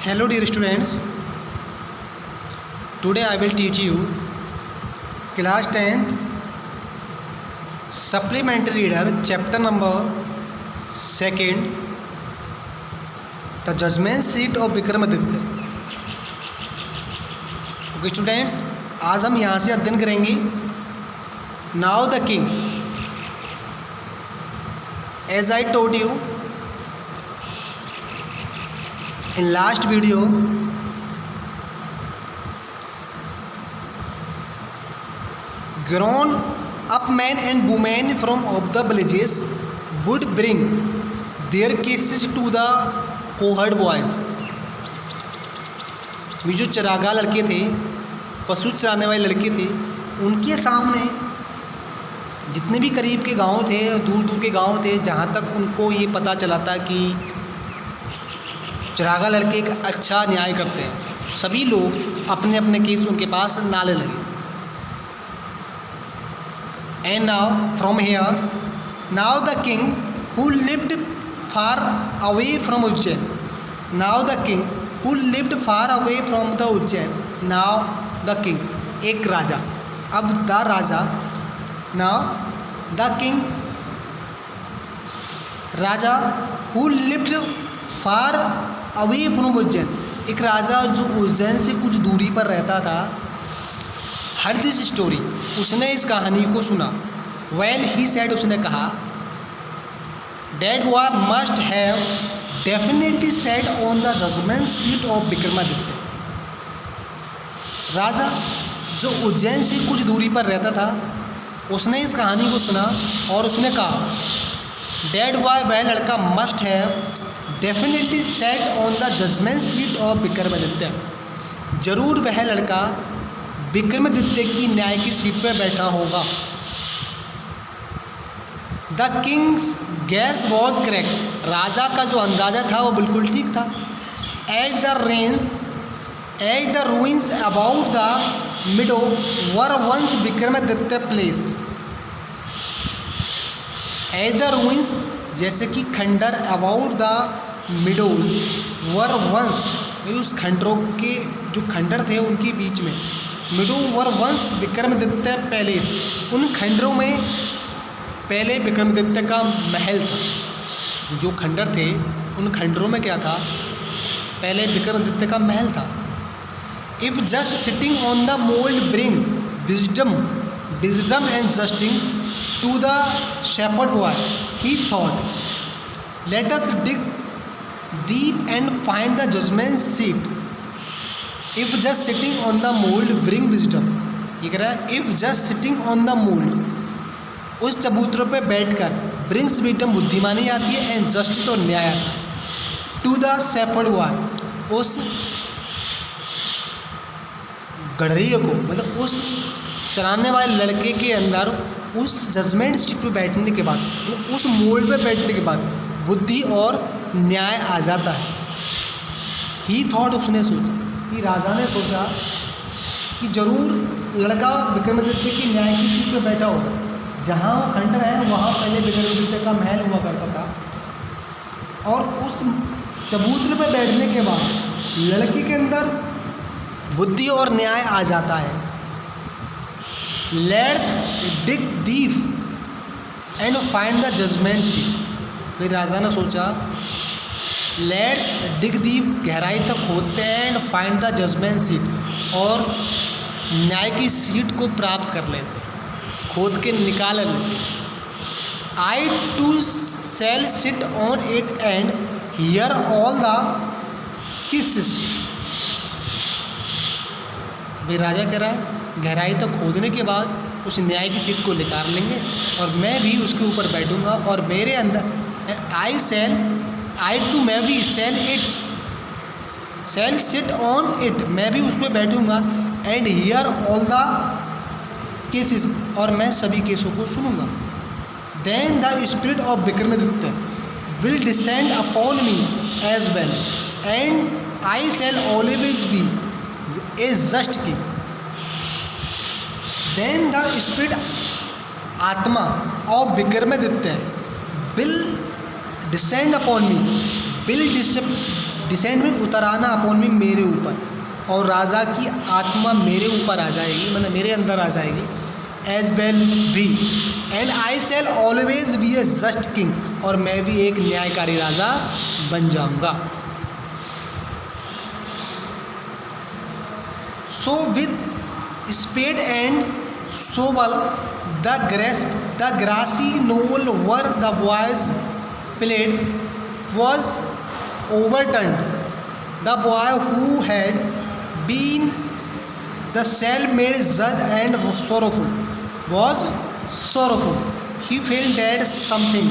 Hello dear students, today I will teach you class 10th supplementary reader chapter number 2nd the judgment seat of Vikramaditya. Okay students, आज हम यहाँ से अध्ययन करेंगे now the king. As I told you in last video, grown up men and women from of the villages would bring their cases to the cohort boys। वे जो चरागाह लड़के थे, पशु चराने वाले लड़के थे, उनके सामने जितने भी करीब के गांव थे और दूर दूर के गांव थे, जहां तक उनको ये पता चला था कि चरागा लड़के एक अच्छा न्याय करते हैं, सभी लोग अपने अपने केस उनके पास लाने लगे। And now from here now the king who lived far away from Ujjain, now the king who lived far away from the Ujjain, now the king, एक राजा, अब the Raja, now the king, Raja who lived far away from Ujjain, एक राजा जो उज्जैन से कुछ दूरी पर रहता था। हर दिस स्टोरी, उसने इस कहानी को सुना। वेल ही सेड, उसने कहा, that boy must have definitely set on the judgement seat of Vikramaditya. राजा जो उज्जैन से कुछ दूरी पर रहता था, उसने इस कहानी को सुना और उसने कहा, डैट बॉय, वह लड़का must have definitely set on the judgement seat of Vikramaditya, जरूर वह लड़का विक्रमादित्य की न्याय की सीट पर बैठा होगा। The king's guess was correct, राजा का जो अंदाज़ा था वो बिल्कुल ठीक था। As the ruins about the meadow were once Vikramaditya place, as the ruins, जैसे कि खंडर, about the meadows were once, उस खंडरों के जो खंडर थे उनके बीच में, meadow were once Vikramaditya palace, उन खंडरों में पहले विक्रमादित्य का महल था। जो खंडर थे उन खंडरों में क्या था, पहले विक्रमादित्य का महल था। If just sitting on the mould bring wisdom and justice to the shepherd boy, he thought, let us dig deep and find the judgment seat। if just sitting on the mold bring wisdom, ये कह रहा है if just sitting on the mold, उस चबूतरे पे बैठकर brings wisdom, बुद्धिमानी आती है, and justice और न्याय आता है। to the shepherd boy, उस गड़रिये को, मतलब उस चलाने वाले लड़के के अंदर उस जजमेंट सीट पे बैठने के बाद, उस मोल्ड पे बैठने के बाद बुद्धि और न्याय आ जाता है। ही थॉट, उसने सोचा, कि राजा ने सोचा कि जरूर लड़का विक्रमादित्य की न्याय की सीट पर बैठा हो। जहाँ वो खंडर है वहाँ पहले विक्रमादित्य का महल हुआ करता था, और उस चबूतरे पर बैठने के बाद लड़के के अंदर बुद्धि और न्याय आ जाता है। Let's dig deep and find the judgement seat, फिर राजा ने सोचा, लेट्स डिग डीप, गहराई तक खोदते हैं, and find the judgement seat, और न्याय की सीट को प्राप्त कर लेते हैं, खोद के निकाल लेते हैं। I too shall sit on it and hear all the cases, भाई राजा कह रहा है, गहराई तक खोदने के बाद उस न्याय की सीट को निकाल लेंगे और मैं भी उसके ऊपर बैठूंगा, और मेरे अंदर मैं भी सेल सिट ऑन इट, मैं भी उस पर बैठूंगा, and hear all the cases, और मैं सभी केसों को सुनूंगा। Then the spirit of Vikramaditya will descend upon me as well, and I shall always be a just king. Then the spirit, आत्मा of Vikramaditya will descend upon me, descend में उतर आना, अपॉन में मेरे ऊपर, और राजा की आत्मा मेरे ऊपर आ जाएगी, मतलब मेरे अंदर आ जाएगी। As well we and I shall always be a just king, और मैं भी एक न्यायकारी राजा बन जाऊंगा। So with spade and shovel the grassy knoll where the boys played was overturned. The boy who had been the self-made judge and sorrowful was sorrowful. He felt that something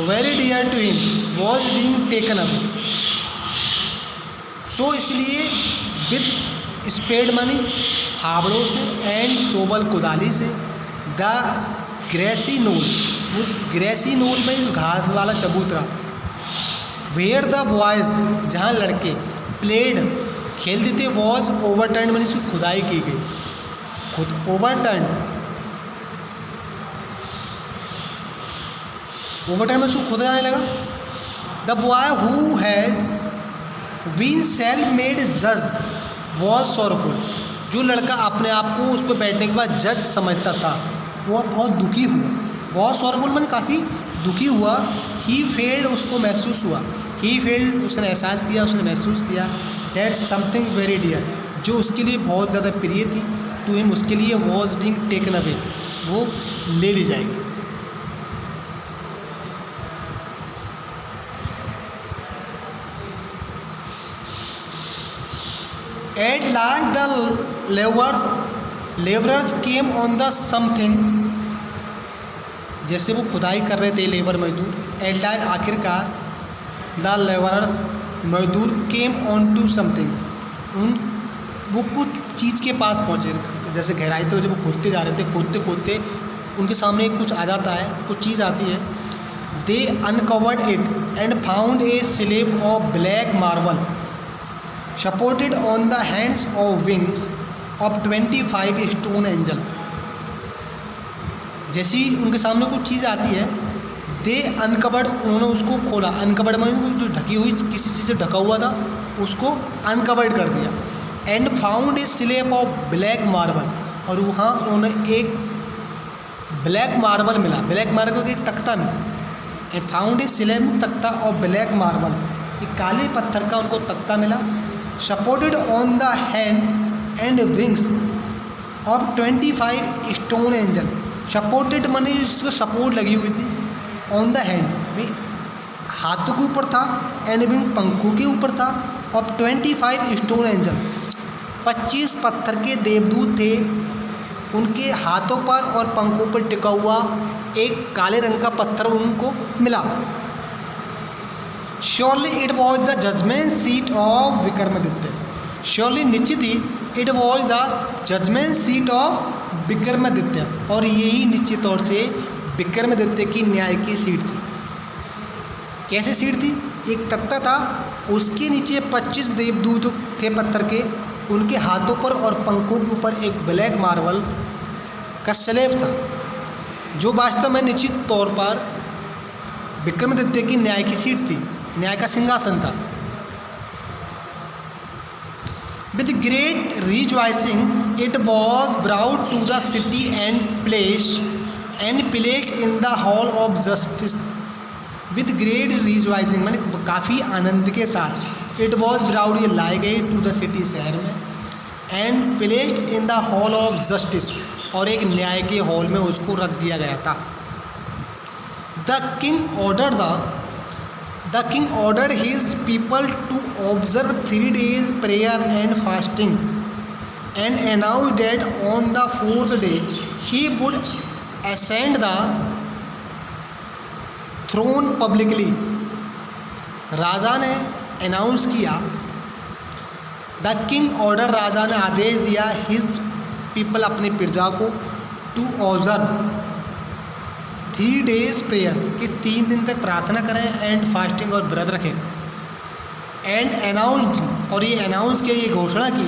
very dear to him was being taken away. So इसलिए with spade money हावड़ों से and शोबल कुदाली से, the Gracy known, उस Gracy known में जो घास वाला चबूतरा, where the boys जहाँ लड़के प्लेड खेलते थे, वॉज ओवरटर्न मैंने उसकी खुदाई की गई, खुद ओवरटर्न में उसको खुदा जाने लगा। The boy who had been self made जज वॉज सॉरफुल, जो लड़का अपने आप को उस पर बैठने के बाद जज समझता था, वो बहुत दुखी हुआ। बहुत सॉरफुल मैंने काफ़ी दुखी हुआ। ही फेल्ड, उसको महसूस हुआ, ही फेल्ड उसने एहसास किया, उसने महसूस किया डेट समथिंग वेरी डियर, जो उसके लिए बहुत ज़्यादा प्रिय थी, टू हिम, उसके लिए वॉज बीइंग टेकन अवे, वो ले ली जाएगी। At last the laborers came on the something, जैसे वो खुदाई कर रहे थे लेबर मजदूर, एट लास्ट आखिरकार द लेबरर्स मजदूर केम ऑन टू समथिंग, वो कुछ चीज़ के पास पहुँचे, जैसे गहराई तो जब वो खोदते जा रहे थे, खोदते खोदते उनके सामने कुछ आ जाता है, कुछ चीज़ आती है। They uncovered it and found a slab of black marble supported on the hands of wings of 25 stone angel। जैसी उनके सामने कुछ चीज़ आती है, दे अनकवर्ड, उन्होंने उसको खोला, अनकवर्ड में जो ढकी हुई किसी चीज़ से ढका हुआ था उसको अनकवर्ड कर दिया। And found a slab of black marble, और वहाँ उन्होंने एक ब्लैक मार्बल मिला, ब्लैक मार्बल का एक तख्ता मिला। एंड फाउंड ए स्लेब, तख्ता ऑफ ब्लैक मार्बल, एक काले पत्थर का उनको तख्ता मिला। Supported on the hand and wings of 25 stone angel, supported माने जिसको सपोर्ट लगी हुई थी, ऑन द हैंड में हाथों के ऊपर था, एंड विंग्स पंखों के ऊपर था, ऑफ 25 स्टोन एंजल, 25 पत्थर के देवदूत थे, उनके हाथों पर और पंखों पर टिका हुआ एक काले रंग का पत्थर उनको मिला। Surely it was the judgement seat of Vikramaditya, surely निश्चित ही it was the judgement seat of Vikramaditya, और यही निश्चित तौर से विक्रमादित्य की न्याय की सीट थी। कैसे सीट थी? एक तख्ता था, उसके नीचे 25 देवदूत थे पत्थर के, उनके हाथों पर और पंखों के ऊपर एक ब्लैक मार्बल का स्लेब था, जो वास्तव में निश्चित तौर पर विक्रमादित्य की न्याय की सीट थी, न्याय का सिंहासन था। With great rejoicing it was brought to the city and placed in the hall of justice. With great rejoicing मैंने काफ़ी आनंद के साथ, इट वॉज ब्राउड, ये लाई गई टू द सिटी, शहर में, and placed in the hall of justice, और एक न्याय के हॉल में उसको रख दिया गया था। The king ordered his people to observe 3 days prayer and fasting, and announced that on the 4th day he would ascend the throne publicly। राजा ने अनाउंस किया, द किंग ऑर्डर, राजा ने आदेश दिया, हिज पीपल, अपनी प्रजा को, टू ऑब्जर्व 3 days प्रेयर, कि 3 दिन तक प्रार्थना करें, एंड फास्टिंग, और व्रत रखें। एंड अनाउंस, और ये अनाउंस किया, ये घोषणा की,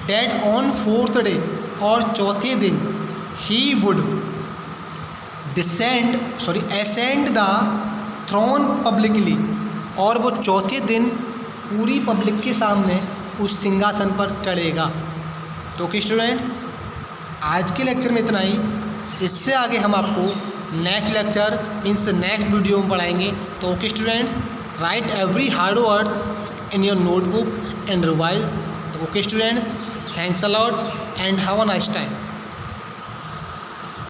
डेट ऑन 4th डे, और चौथे दिन, he would ascend the throne publicly, और वो चौथे दिन पूरी पब्लिक के सामने उस सिंहासन पर चढ़ेगा। तो ओके स्टूडेंट, आज के लेक्चर में इतना ही। इससे आगे हम आपको next lecture means next video में पढ़ाएंगे। तो okay students, write every hard words in your notebook and revise. तो okay students, thanks a lot and have a nice time.